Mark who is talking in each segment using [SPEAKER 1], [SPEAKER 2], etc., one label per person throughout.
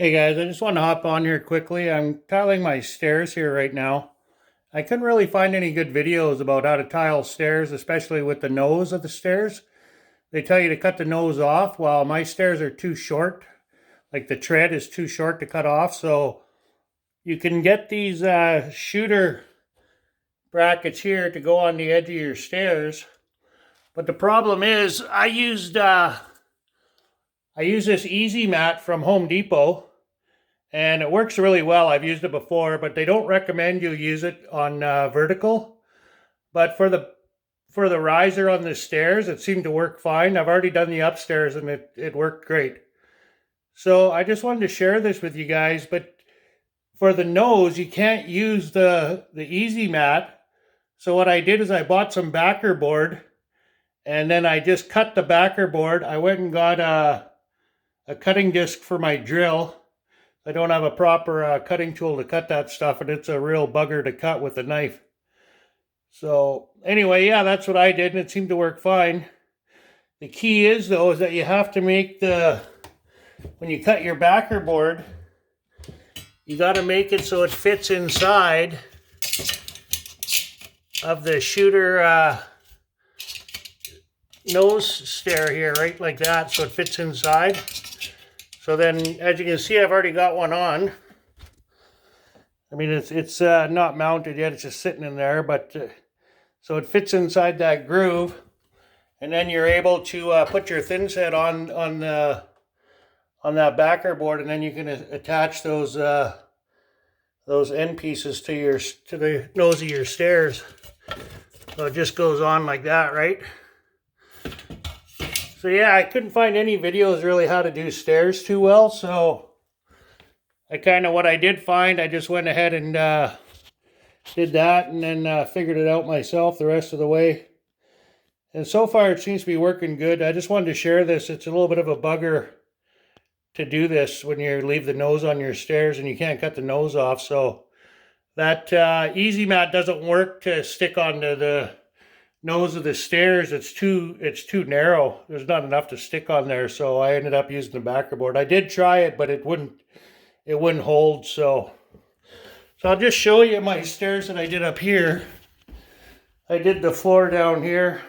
[SPEAKER 1] Hey guys, I just want to hop on here quickly. I'm tiling my stairs here right now. I couldn't really find any good videos about how to tile stairs, especially with the nose of the stairs. They tell you to cut the nose off. Well, my stairs are too short. Like the tread is too short to cut off. So you can get these shooter brackets here to go on the edge of your stairs. But the problem is I used this easy mat from Home Depot. And it works really well. I've used it before, but they don't recommend you use it on vertical. But for the riser on the stairs, it seemed to work fine. I've already done the upstairs and it worked great. So I just wanted to share this with you guys. But for the nose, you can't use the easy mat. So what I did is I bought some backer board, and then I just cut the backer board. I went and got a cutting disc for my drill. I don't have a proper cutting tool to cut that stuff, and it's a real bugger to cut with a knife. So anyway, yeah, that's what I did, and it seemed to work fine. The key is, though, is that you have to make when you cut your backer board, you got to make it so it fits inside of the shooter nose stair here, right like that, so it fits inside. So then, as you can see, I've already got one on. I mean, it's not mounted yet, it's just sitting in there, but so it fits inside that groove, and then you're able to put your thinset on that backer board, and then you can attach those end pieces to the nose of your stairs. So it just goes on like that, right? So yeah, I couldn't find any videos really how to do stairs too well, so what I did find, I just went ahead and did that, and then figured it out myself the rest of the way. And so far it seems to be working good. I just wanted to share this. It's a little bit of a bugger to do this when you leave the nose on your stairs and you can't cut the nose off. So that easy mat doesn't work to stick onto the nose of the stairs. It's too narrow. There's not enough to stick on there, so I ended up using the backer board. I did try it, but it wouldn't hold. So I'll just show you my stairs that I did up here. I did the floor down here,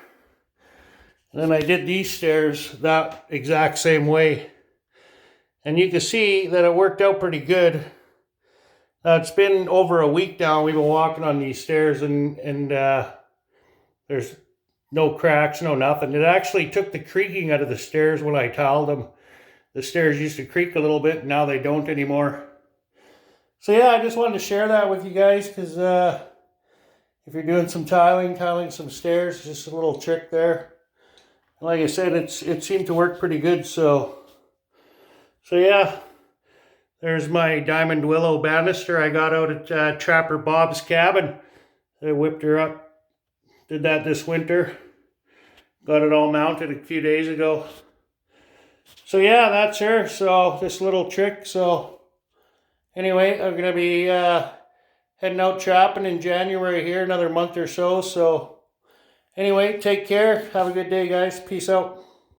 [SPEAKER 1] and then I did these stairs that exact same way, and you can see that it worked out pretty good. Now it's been over a week now. We've been walking on these stairs, and there's no cracks, no nothing. It actually took the creaking out of the stairs when I tiled them. The stairs used to creak a little bit, and now they don't anymore. So yeah, I just wanted to share that with you guys, because if you're doing some tiling some stairs, just a little trick there. And like I said, it seemed to work pretty good. So yeah, there's my diamond willow banister I got out at Trapper Bob's cabin. I whipped her up. Did that this winter. Got it all mounted a few days ago. So yeah, that's her. So this little trick. So anyway, I'm going to be heading out trapping in January here, another month or so. So anyway, take care. Have a good day, guys. Peace out.